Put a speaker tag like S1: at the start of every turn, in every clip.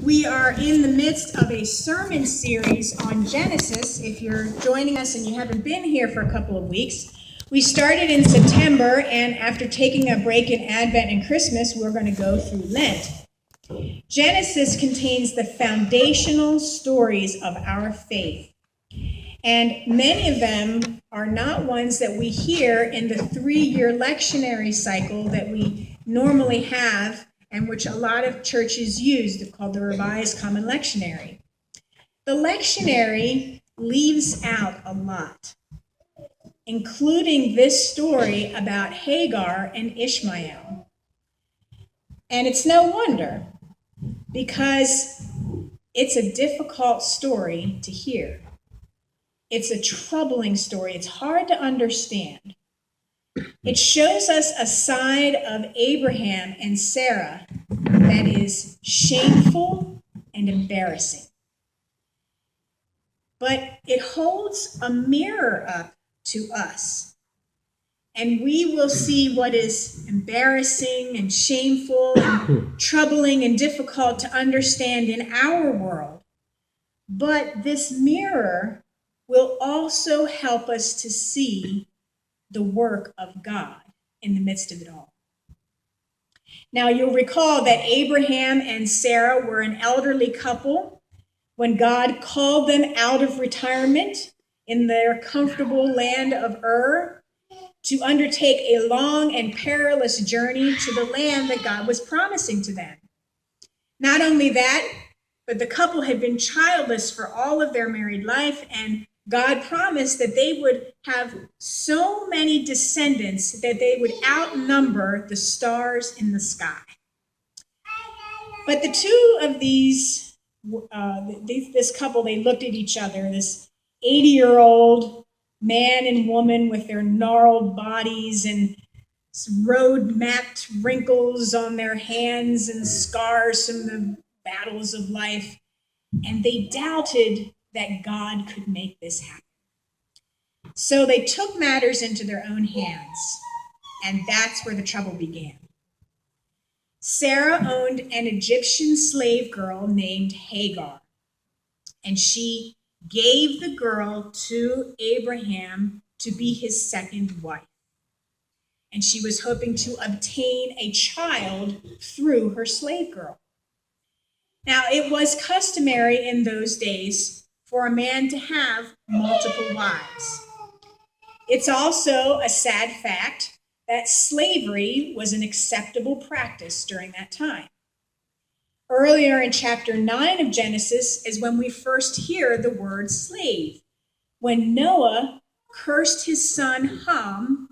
S1: We are in the midst of a sermon series on Genesis. If you're joining us and you haven't been here for a couple of weeks, we started in September, and after taking a break in Advent and Christmas, we're going to go through Lent. Genesis contains the foundational stories of our faith, and many of them are not ones that we hear in the 3-year lectionary cycle that we normally have, and which a lot of churches use, called the Revised Common Lectionary. The lectionary leaves out a lot, including this story about Hagar and Ishmael. And it's no wonder, because it's a difficult story to hear. It's a troubling story. It's hard to understand. It shows us a side of Abraham and Sarah that is shameful and embarrassing. But it holds a mirror up to us, and we will see what is embarrassing and shameful and troubling and difficult to understand in our world. But this mirror will also help us to see the work of God in the midst of it all. Now, you'll recall that Abraham and Sarah were an elderly couple when God called them out of retirement in their comfortable land of Ur to undertake a long and perilous journey to the land that God was promising to them. Not only that, but the couple had been childless for all of their married life, and God promised that they would have so many descendants that they would outnumber the stars in the sky. But the two of this couple, they looked at each other, this 80-year-old man and woman with their gnarled bodies and road-mapped wrinkles on their hands and scars from the battles of life, and they doubted that God could make this happen. So they took matters into their own hands, and that's where the trouble began. Sarah owned an Egyptian slave girl named Hagar, and she gave the girl to Abraham to be his second wife. And she was hoping to obtain a child through her slave girl. Now, it was customary in those days for a man to have multiple wives. It's also a sad fact that slavery was an acceptable practice during that time. Earlier in chapter 9 of Genesis is when we first hear the word slave, when Noah cursed his son Ham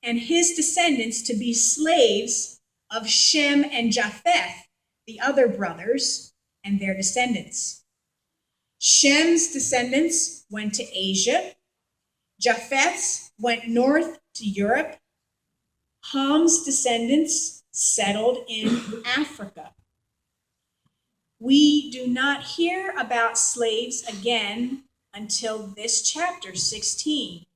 S1: and his descendants to be slaves of Shem and Japheth, the other brothers, and their descendants. Shem's descendants went to Asia. Japheth's went north to Europe. Ham's descendants settled in Africa. We do not hear about slaves again until this chapter 16,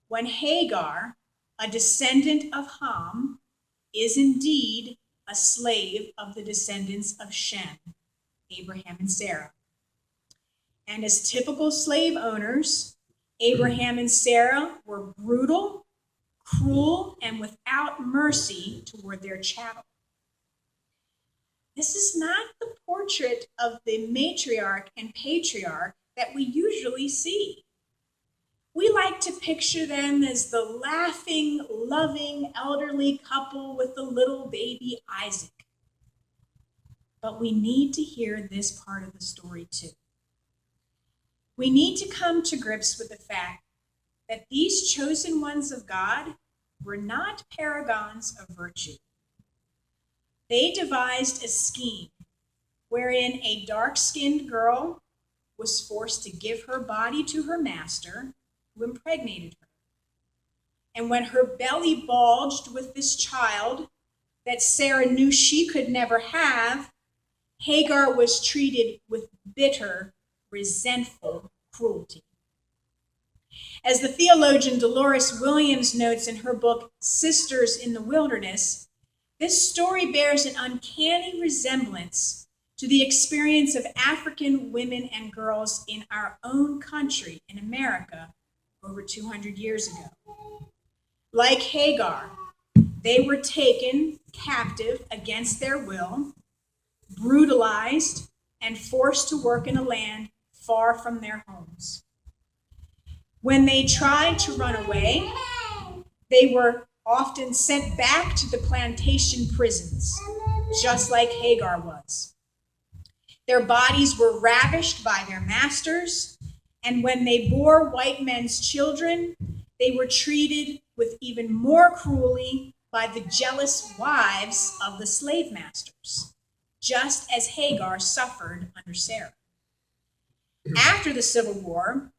S1: when Hagar, a descendant of Ham, is indeed a slave of the descendants of Shem, Abraham and Sarah. And as typical slave owners, Abraham and Sarah were brutal, cruel, and without mercy toward their chattel. This is not the portrait of the matriarch and patriarch that we usually see. We like to picture them as the laughing, loving, elderly couple with the little baby Isaac. But we need to hear this part of the story too. We need to come to grips with the fact that these chosen ones of God were not paragons of virtue. They devised a scheme wherein a dark-skinned girl was forced to give her body to her master, who impregnated her. And when her belly bulged with this child that Sarah knew she could never have, Hagar was treated with bitter, resentful cruelty. As the theologian Dolores Williams notes in her book, Sisters in the Wilderness, this story bears an uncanny resemblance to the experience of African women and girls in our own country, in America, over 200 years ago. Like Hagar, they were taken captive against their will, brutalized, and forced to work in a land far from their homes. When they tried to run away, they were often sent back to the plantation prisons, just like Hagar was. Their bodies were ravished by their masters, and when they bore white men's children, they were treated with even more cruelly by the jealous wives of the slave masters, just as Hagar suffered under Sarah. After the Civil War,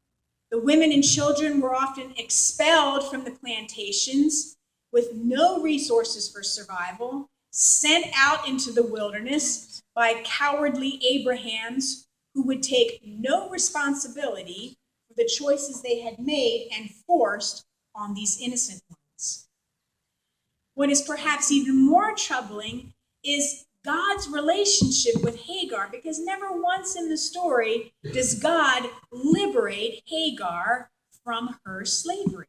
S1: the women and children were often expelled from the plantations with no resources for survival, sent out into the wilderness by cowardly Abrahams who would take no responsibility for the choices they had made and forced on these innocent ones. What is perhaps even more troubling is God's relationship with Hagar, because never once in the story does God liberate Hagar from her slavery.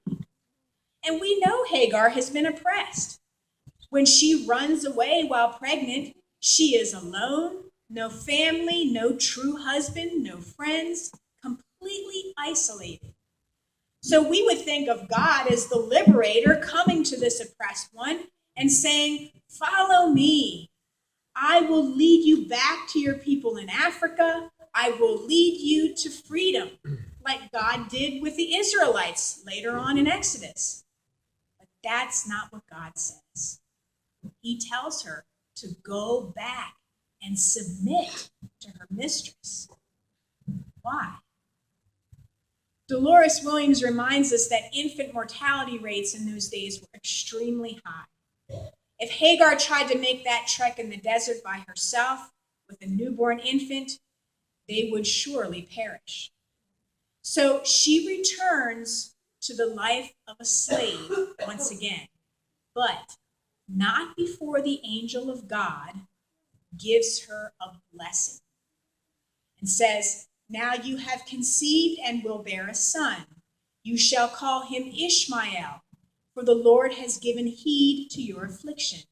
S1: And we know Hagar has been oppressed. When she runs away while pregnant, she is alone, no family, no true husband, no friends, completely isolated. So we would think of God as the liberator coming to this oppressed one and saying, "Follow me. I will lead you back to your people in Africa. I will lead you to freedom," like God did with the Israelites later on in Exodus. But that's not what God says. He tells her to go back and submit to her mistress. Why? Dolores Williams reminds us that infant mortality rates in those days were extremely high. If Hagar tried to make that trek in the desert by herself with a newborn infant, they would surely perish. So she returns to the life of a slave once again, but not before the angel of God gives her a blessing and says, "Now you have conceived and will bear a son. You shall call him Ishmael, for the Lord has given heed to your affliction.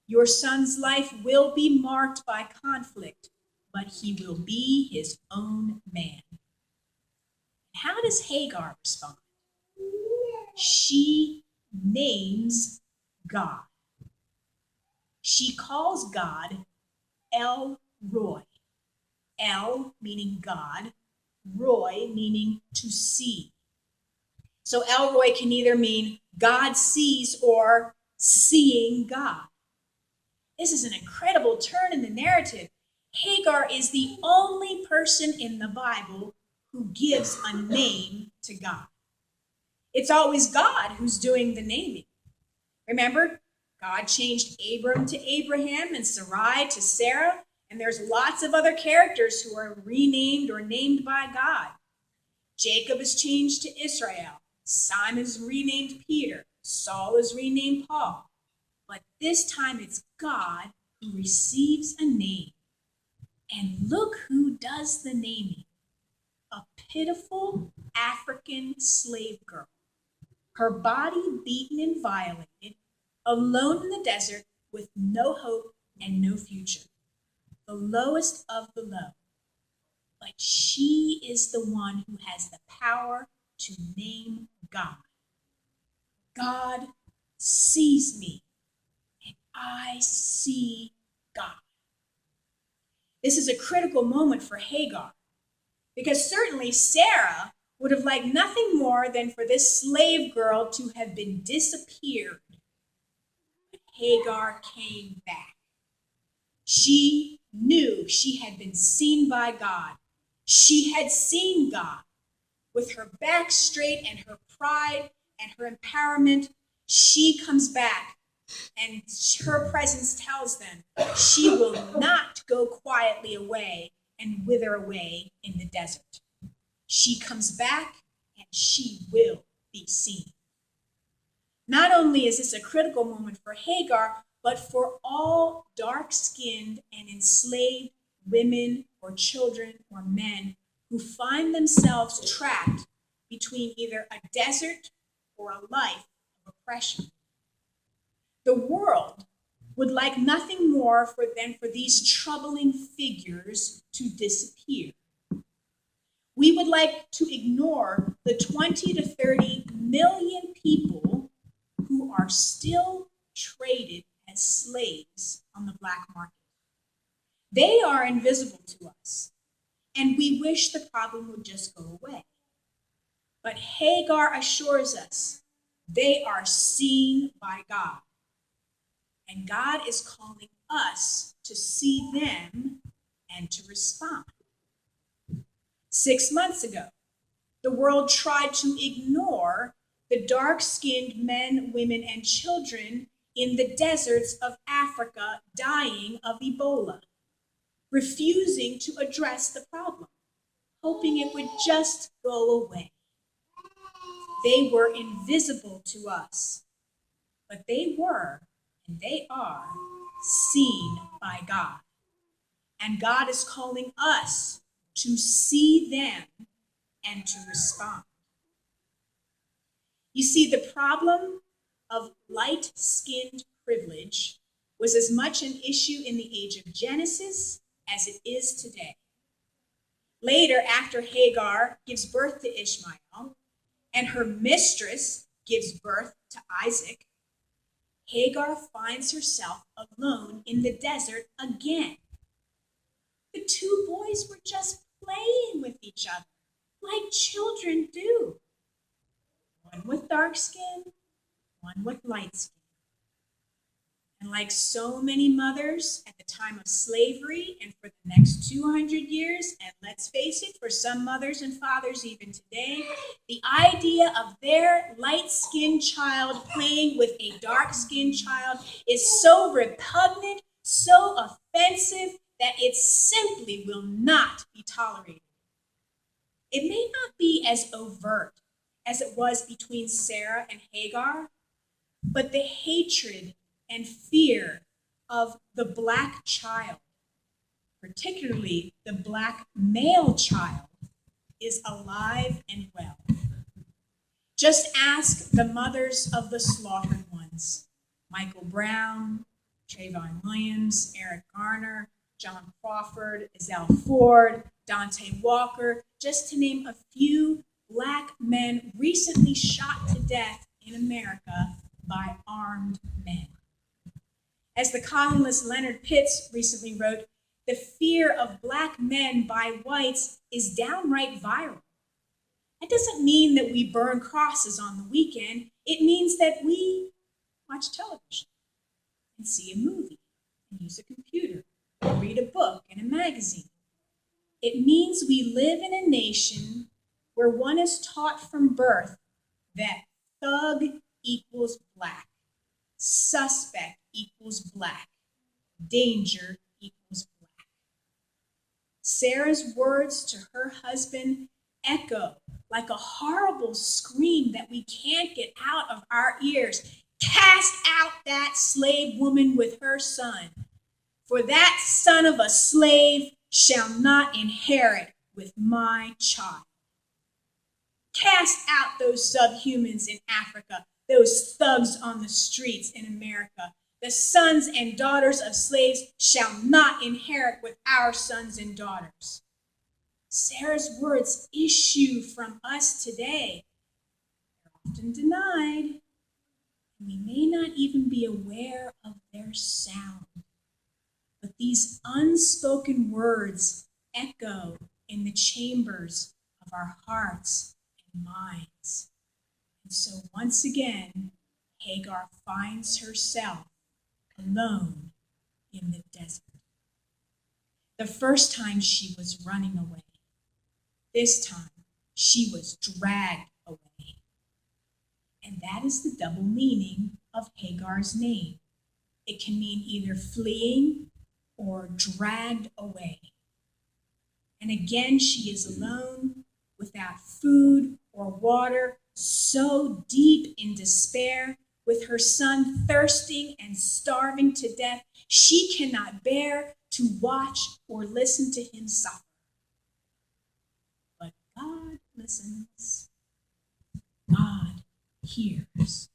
S1: Your son's life will be marked by conflict, but he will be his own man." How does Hagar respond? She names God. She calls God El Roy. El meaning God, Roy meaning to see. So El Roy can either mean God sees or seeing God. This is an incredible turn in the narrative. Hagar is the only person in the Bible who gives a name to God. It's always God who's doing the naming. Remember, God changed Abram to Abraham and Sarai to Sarah, and there's lots of other characters who are renamed or named by God. Jacob is changed to Israel. Simon is renamed Peter. Saul is renamed Paul. But this time it's God who receives a name. And look who does the naming. A pitiful African slave girl. Her body beaten and violated, alone in the desert with no hope and no future. The lowest of the low. But she is the one who has the power to name God. God sees me, and I see God. This is a critical moment for Hagar, because certainly Sarah would have liked nothing more than for this slave girl to have been disappeared. But Hagar came back. She knew she had been seen by God. She had seen God. With her back straight and her pride and her empowerment, she comes back, and her presence tells them she will not go quietly away and wither away in the desert. She comes back, and she will be seen. Not only is this a critical moment for Hagar, but for all dark-skinned and enslaved women or children or men who find themselves trapped between either a desert or a life of oppression. The world would like nothing more than for these troubling figures to disappear. We would like to ignore the 20 to 30 million people who are still traded as slaves on the black market. They are invisible to us, and we wish the problem would just go away. But Hagar assures us they are seen by God, and God is calling us to see them and to respond. 6 months ago, the world tried to ignore the dark-skinned men, women, and children in the deserts of Africa dying of Ebola, refusing to address the problem, hoping it would just go away. They were invisible to us, but they were, and they are, seen by God. And God is calling us to see them and to respond. You see, the problem of light-skinned privilege was as much an issue in the age of Genesis as it is today. Later, after Hagar gives birth to Ishmael and her mistress gives birth to Isaac, Hagar finds herself alone in the desert again. The two boys were just playing with each other, like children do. One with dark skin, one with light skin. And like so many mothers at the time of slavery and for the next 200 years, and let's face it, for some mothers and fathers even today, the idea of their light-skinned child playing with a dark-skinned child is so repugnant, so offensive, that it simply will not be tolerated. It may not be as overt as it was between Sarah and Hagar, but the hatred and fear of the black child, particularly the black male child, is alive and well. Just ask the mothers of the slaughtered ones: Michael Brown, Trayvon Williams, Eric Garner, John Crawford, Ezell Ford, Dante Walker, just to name a few black men recently shot to death in America by armed men. As the columnist Leonard Pitts recently wrote, the fear of black men by whites is downright viral. That doesn't mean that we burn crosses on the weekend. It means that we watch television and see a movie and use a computer and read a book and a magazine. It means we live in a nation where one is taught from birth that thug equals black, suspect equals black, danger equals black. Sarah's words to her husband echo like a horrible scream that we can't get out of our ears. Cast out that slave woman with her son, for that son of a slave shall not inherit with my child. Cast out those subhumans in Africa, those thugs on the streets in America. The sons and daughters of slaves shall not inherit with our sons and daughters. Sarah's words issue from us today. They're often denied, and we may not even be aware of their sound. But these unspoken words echo in the chambers of our hearts and minds. And so once again, Hagar finds herself alone in the desert. The first time she was running away. This time she was dragged away. And that is the double meaning of Hagar's name. It can mean either fleeing or dragged away. And again, she is alone, without food or water, so deep in despair, with her son thirsting and starving to death. She cannot bear to watch or listen to him suffer. But God listens. God hears.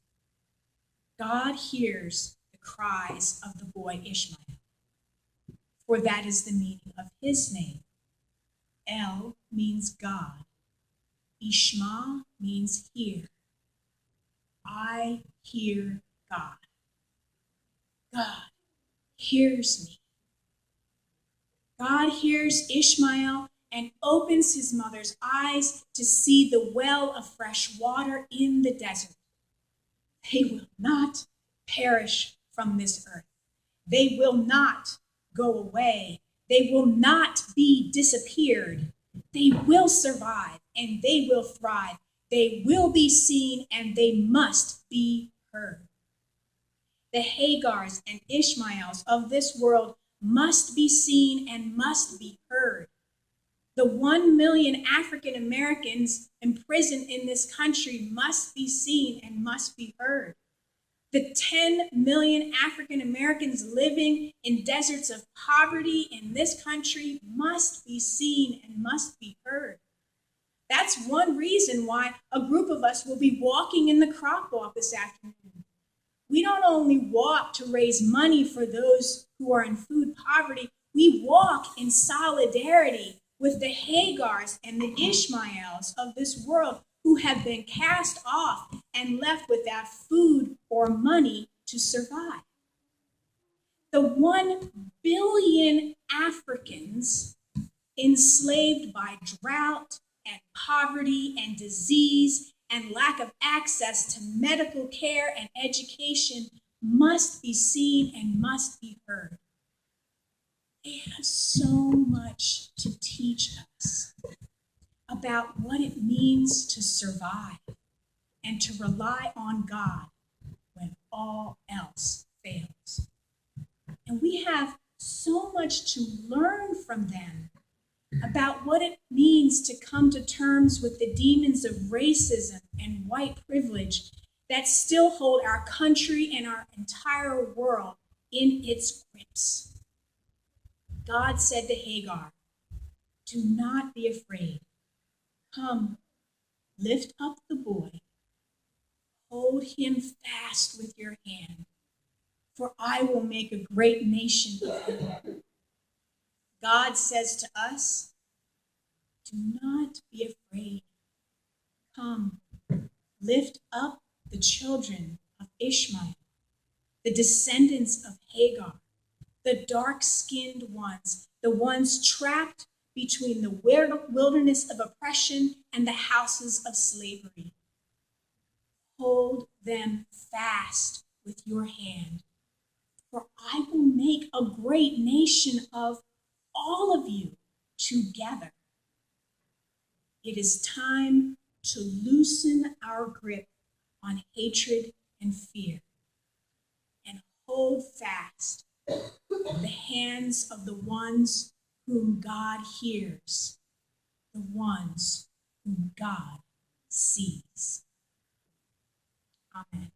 S1: God hears the cries of the boy Ishmael, for that is the meaning of his name. El means God. Ishma means hear. I hear God. God hears me. God hears Ishmael and opens his mother's eyes to see the well of fresh water in the desert. They will not perish from this earth. They will not go away. They will not be disappeared. They will survive and they will thrive. They will be seen and they must be heard. The Hagars and Ishmaels of this world must be seen and must be heard. The 1 million African Americans imprisoned in this country must be seen and must be heard. The 10 million African Americans living in deserts of poverty in this country must be seen and must be heard. That's one reason why a group of us will be walking in the crop walk this afternoon. We don't only walk to raise money for those who are in food poverty, we walk in solidarity with the Hagars and the Ishmaels of this world who have been cast off and left without food or money to survive. The 1 billion Africans enslaved by drought and poverty and disease and lack of access to medical care and education must be seen and must be heard. They have so much to teach us about what it means to survive and to rely on God when all else fails. And we have so much to learn from them about what it means to come to terms with the demons of racism and white privilege that still hold our country and our entire world in its grips. God said to Hagar, "Do not be afraid. Come, lift up the boy. Hold him fast with your hand, for I will make a great nation of him." God says to us, "Do not be afraid. Come, lift up the children of Ishmael, the descendants of Hagar, the dark-skinned ones, the ones trapped between the wilderness of oppression and the houses of slavery. Hold them fast with your hand, for I will make a great nation of all of you together." It is time to loosen our grip on hatred and fear and hold fast the hands of the ones whom God hears, the ones whom God sees. Amen.